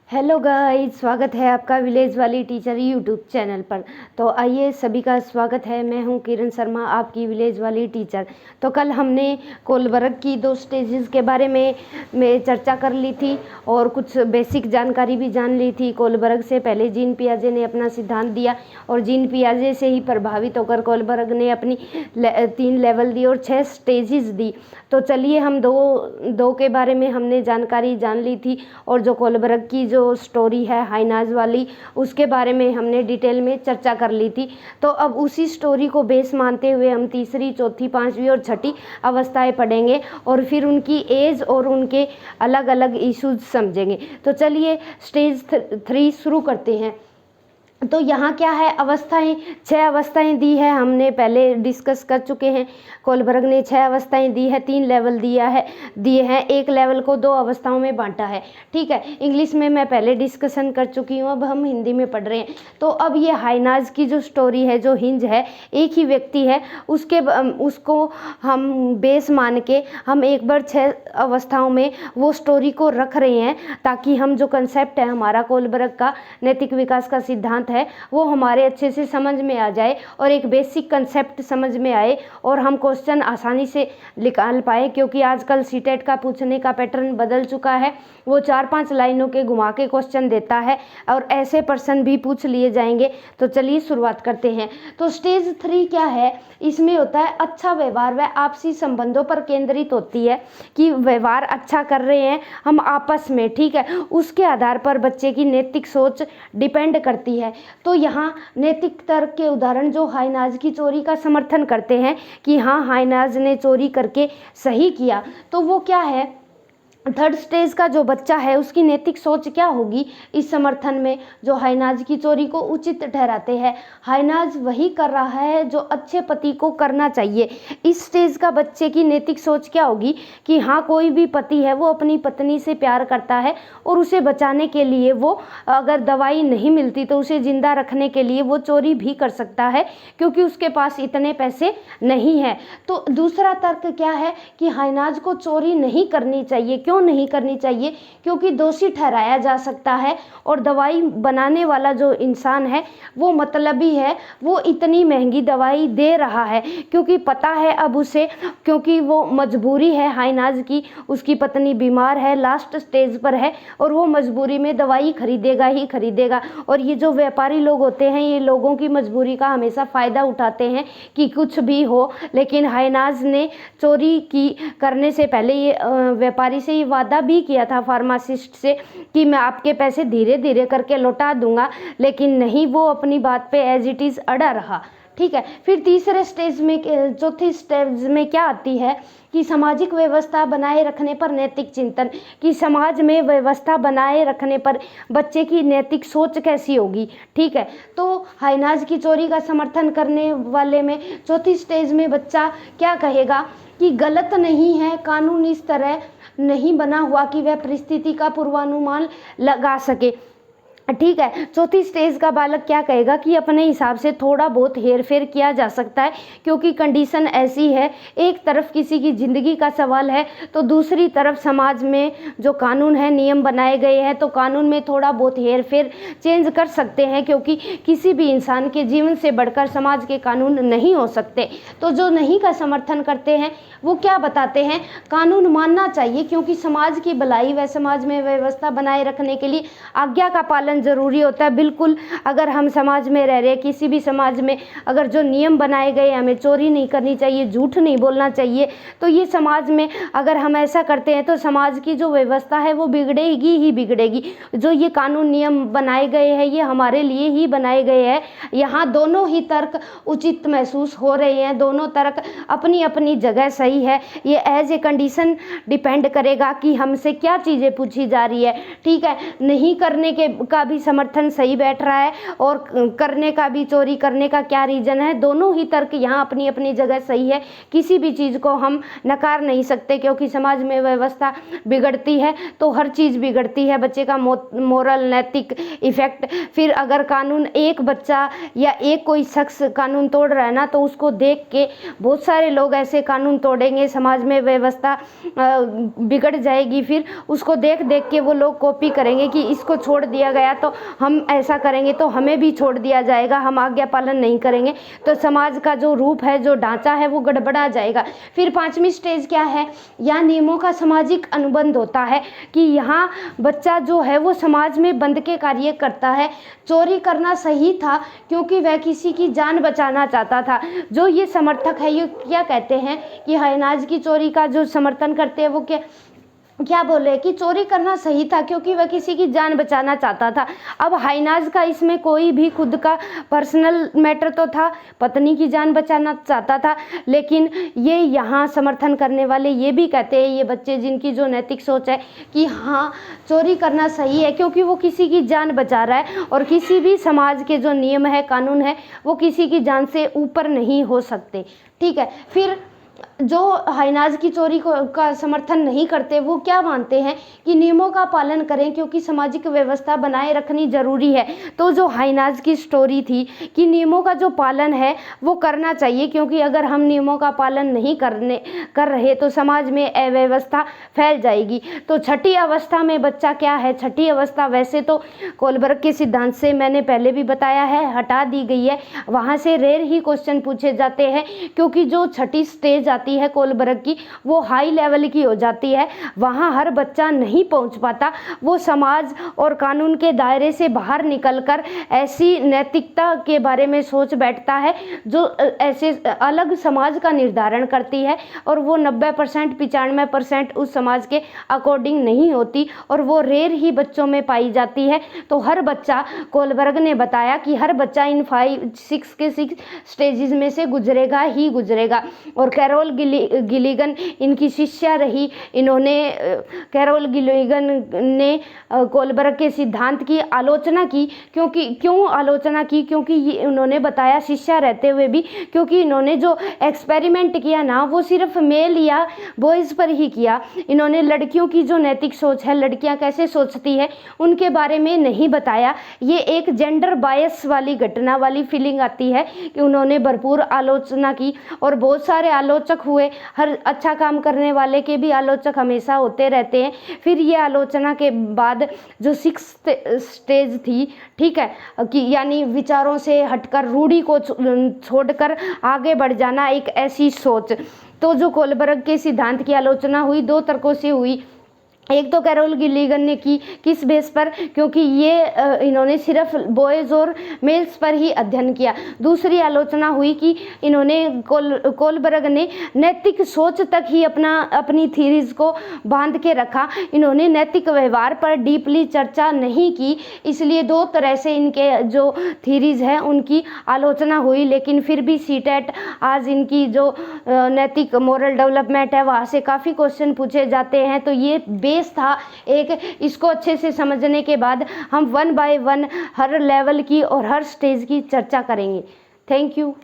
Hello guys, स्वागत है आपका विलेज वाली टीचर यूट्यूब चैनल पर। तो आइए, सभी का स्वागत है। मैं हूं किरण शर्मा, आपकी विलेज वाली टीचर। तो कल हमने कोलबर्ग की 2 स्टेजेस के बारे में चर्चा कर ली थी और कुछ बेसिक जानकारी भी जान ली थी। कोलबर्ग से पहले जीन पियाजे ने अपना सिद्धांत दिया और जीन पियाजे से ही प्रभावित होकर कोलबर्ग ने अपनी 3 लेवल दी और 6 स्टेजेस दी। तो चलिए, हम दो के बारे में हमने जानकारी जान ली थी और जो कोलबर्ग की जो स्टोरी है हाइनाज वाली, उसके बारे में हमने डिटेल में चर्चा कर ली थी। तो अब उसी स्टोरी को बेस मानते हुए हम तीसरी, चौथी, 5वीं और 6ठी अवस्थाएं पढ़ेंगे और फिर उनकी एज और उनके अलग अलग इश्यूज समझेंगे। तो चलिए, स्टेज 3 शुरू करते हैं। तो यहाँ क्या है, अवस्थाएं 6 अवस्थाएं दी है, हमने पहले डिस्कस कर चुके हैं। कोलबर्ग ने 6 अवस्थाएं दी है, 3 लेवल दिए हैं। एक लेवल को 2 अवस्थाओं में बांटा है। ठीक है, इंग्लिश में मैं पहले डिस्कशन कर चुकी हूँ, अब हम हिंदी में पढ़ रहे हैं। तो अब ये हाइनाज की जो स्टोरी है, जो हिंज है, एक ही व्यक्ति है, उसको हम बेस मान के हम एक बार 6 अवस्थाओं में वो स्टोरी को रख रहे हैं, ताकि हम जो कंसेप्ट है हमारा कोलबर्ग का नैतिक विकास का सिद्धांत है, वो हमारे अच्छे से समझ में आ जाए और एक बेसिक कंसेप्ट समझ में आए और हम क्वेश्चन आसानी से निकाल पाए। क्योंकि आजकल सीटेट का पूछने का पैटर्न बदल चुका है, वो 4-5 लाइनों के घुमा के क्वेश्चन देता है और ऐसे प्रश्न भी पूछ लिए जाएंगे। तो चलिए शुरुआत करते हैं। तो स्टेज 3 क्या है, इसमें होता है अच्छा व्यवहार व आपसी संबंधों पर केंद्रित होती है कि व्यवहार अच्छा कर रहे हैं हम आपस में। ठीक है, उसके आधार पर बच्चे की नैतिक सोच डिपेंड करती है। तो यहाँ नैतिक तर्क के उदाहरण जो हाइनाज की चोरी का समर्थन करते हैं कि हाँ, हाइनाज ने चोरी करके सही किया, तो वो क्या है, 3rd स्टेज का जो बच्चा है उसकी नैतिक सोच क्या होगी इस समर्थन में, जो हाइनाज की चोरी को उचित ठहराते हैं। हाइनाज वही कर रहा है जो अच्छे पति को करना चाहिए। इस स्टेज का बच्चे की नैतिक सोच क्या होगी कि हाँ, कोई भी पति है वो अपनी पत्नी से प्यार करता है और उसे बचाने के लिए वो, अगर दवाई नहीं मिलती तो उसे जिंदा रखने के लिए वो चोरी भी कर सकता है, क्योंकि उसके पास इतने पैसे नहीं है। तो दूसरा तर्क क्या है कि हाइनाज को चोरी नहीं करनी चाहिए। क्यों नहीं करनी चाहिए? क्योंकि दोषी ठहराया जा सकता है और दवाई बनाने वाला जो इंसान है वो मतलबी है, वो इतनी महंगी दवाई दे रहा है क्योंकि पता है अब उसे, क्योंकि वो मजबूरी है हाइनाज की, उसकी पत्नी बीमार है, लास्ट स्टेज पर है और वो मजबूरी में दवाई खरीदेगा ही खरीदेगा। और ये जो व्यापारी लोग होते हैं, ये लोगों की मजबूरी का हमेशा फ़ायदा उठाते हैं कि कुछ भी हो। लेकिन हाइनाज ने चोरी की करने से पहले ये व्यापारी से ये वादा भी किया था, फार्मासिस्ट से, कि मैं आपके पैसे धीरे धीरे करके लौटा दूंगा, लेकिन नहीं, वो अपनी बात पे एज इट इज़ अड़ा रहा। ठीक है, फिर तीसरे स्टेज में, चौथी स्टेज में क्या आती है कि सामाजिक व्यवस्था बनाए रखने पर नैतिक चिंतन, कि समाज में व्यवस्था बनाए रखने पर बच्चे की नैतिक सोच कैसी होगी। ठीक है, तो हाइनाज की चोरी का समर्थन करने वाले में चौथी स्टेज में बच्चा क्या कहेगा कि गलत नहीं है, कानून इस तरह नहीं बना हुआ कि वह परिस्थिति का पूर्वानुमान लगा सके। ठीक है, चौथी स्टेज का बालक क्या कहेगा कि अपने हिसाब से थोड़ा बहुत हेरफेर किया जा सकता है, क्योंकि कंडीशन ऐसी है, एक तरफ किसी की ज़िंदगी का सवाल है तो दूसरी तरफ समाज में जो कानून है, नियम बनाए गए हैं, तो कानून में थोड़ा बहुत हेरफेर चेंज कर सकते हैं, क्योंकि किसी भी इंसान के जीवन से बढ़कर समाज के कानून नहीं हो सकते। तो जो नहीं का समर्थन करते हैं वो क्या बताते हैं, कानून मानना चाहिए, क्योंकि समाज की भलाई व समाज में व्यवस्था बनाए रखने के लिए आज्ञा का पालन जरूरी होता है। बिल्कुल, अगर हम समाज में रह रहे हैं, किसी भी समाज में अगर जो नियम बनाए गए, हमें चोरी नहीं करनी चाहिए, झूठ नहीं बोलना चाहिए, तो ये समाज में अगर हम ऐसा करते हैं तो समाज की जो व्यवस्था है वो बिगड़ेगी ही बिगड़ेगी। जो ये कानून नियम बनाए गए हैं ये हमारे लिए ही बनाए गए हैं। यहाँ दोनों ही तर्क उचित महसूस हो रहे हैं, दोनों तर्क अपनी अपनी जगह सही है। ये एज ए कंडीशन डिपेंड करेगा कि हमसे क्या चीज़ें पूछी जा रही है। ठीक है, नहीं करने के का भी समर्थन सही बैठ रहा है और करने का भी, चोरी करने का क्या रीज़न है, दोनों ही तर्क यहाँ अपनी अपनी जगह सही है। किसी भी चीज़ को हम नकार नहीं सकते, क्योंकि समाज में व्यवस्था बिगड़ती है तो हर चीज़ बिगड़ती है, बच्चे का मोरल नैतिक इफेक्ट। फिर अगर कानून, एक बच्चा या एक कोई शख्स कानून तोड़ रहा है ना, तो उसको देख के बहुत सारे लोग ऐसे कानून तोड़ेंगे, समाज में व्यवस्था बिगड़ जाएगी। फिर उसको देख देख के वो लोग कॉपी करेंगे कि इसको छोड़ दिया गया तो हम ऐसा करेंगे, तो हमें भी छोड़ दिया जाएगा, हम आज्ञा पालन नहीं करेंगे, तो समाज का जो रूप है, जो ढांचा है, वो गड़बड़ा जाएगा। फिर 5वीं स्टेज क्या है, यहाँ नियमों का सामाजिक अनुबंध होता है कि यहाँ बच्चा जो है वो समाज में बंध के कार्य करता है। चोरी करना सही था क्योंकि वह किसी की जान बचाना चाहता था। जो ये समर्थक है ये क्या कहते हैं कि हाइनाज की चोरी का जो समर्थन करते हैं वो क्या बोले कि चोरी करना सही था क्योंकि वह किसी की जान बचाना चाहता था। अब हाइनाज का इसमें कोई भी खुद का पर्सनल मैटर तो था, पत्नी की जान बचाना चाहता था, लेकिन ये यहाँ समर्थन करने वाले ये भी कहते हैं, ये बच्चे जिनकी जो नैतिक सोच है कि हाँ चोरी करना सही है क्योंकि वो किसी की जान बचा रहा है, और किसी भी समाज के जो नियम है, कानून है, वो किसी की जान से ऊपर नहीं हो सकते। ठीक है। फिर जो हाइनाज की चोरी का समर्थन नहीं करते वो क्या मानते हैं कि नियमों का पालन करें क्योंकि सामाजिक व्यवस्था बनाए रखनी ज़रूरी है। तो जो हाइनाज की स्टोरी थी कि नियमों का जो पालन है वो करना चाहिए, क्योंकि अगर हम नियमों का पालन नहीं कर रहे तो समाज में अव्यवस्था फैल जाएगी। तो छठी अवस्था में बच्चा क्या है, छठी अवस्था वैसे तो कोलबर्ग के सिद्धांत से मैंने पहले भी बताया है हटा दी गई है, वहाँ से रेयर ही क्वेश्चन पूछे जाते हैं, क्योंकि जो छठी स्टेज आती है कोलबर्ग की वो हाई लेवल की हो जाती है, वहाँ हर बच्चा नहीं पहुँच पाता, वो समाज और कानून के दायरे से बाहर निकलकर ऐसी नैतिकता के बारे में सोच बैठता है जो ऐसे अलग समाज का निर्धारण करती है, और वो 90% 95% उस समाज के अकॉर्डिंग नहीं होती, और वो रेयर ही बच्चों में पाई जाती है। तो हर बच्चा, कोलबर्ग ने बताया कि हर बच्चा इन 6 के 6 स्टेजेस में से गुजरेगा ही गुजरेगा। और कैरोल गिलिगन इनकी शिष्या रही। इन्होंने कैरोल गिलिगन ने कोलबर्ग के सिद्धांत की आलोचना की, क्यों आलोचना की, क्योंकि उन्होंने बताया शिष्या रहते हुए भी, क्योंकि इन्होंने जो एक्सपेरिमेंट किया ना वो सिर्फ मेल या बॉयज़ पर ही किया। इन्होंने लड़कियों की जो नैतिक सोच है, लड़कियां कैसे सोचती है, उनके बारे में नहीं बताया। ये एक जेंडर बायस वाली घटना वाली फीलिंग आती है कि उन्होंने भरपूर आलोचना की, और बहुत सारे आलोचक हुए। हर अच्छा काम करने वाले के भी आलोचक हमेशा होते रहते हैं। फिर ये आलोचना के बाद जो 6th स्टेज थी, ठीक है, कि यानी विचारों से हटकर, रूढ़ी को छोड़कर आगे बढ़ जाना, एक ऐसी सोच। तो जो कोलबर्ग के सिद्धांत की आलोचना हुई 2 तर्कों से हुई। एक तो कैरोल गिलिगन ने की, किस बेस पर, क्योंकि ये इन्होंने सिर्फ बॉयज़ और मेल्स पर ही अध्ययन किया। दूसरी आलोचना हुई कि इन्होंने कोलबर्ग ने नैतिक सोच तक ही अपनी थीरीज को बांध के रखा, इन्होंने नैतिक व्यवहार पर डीपली चर्चा नहीं की, इसलिए 2 तरह से इनके जो थीरीज हैं उनकी आलोचना हुई। लेकिन फिर भी सीटेट आज इनकी जो नैतिक मोरल डेवलपमेंट है वहाँ से काफ़ी क्वेश्चन पूछे जाते हैं। तो ये था एक, इसको अच्छे से समझने के बाद हम 1 बाय 1 हर लेवल की और हर स्टेज की चर्चा करेंगे। Thank you.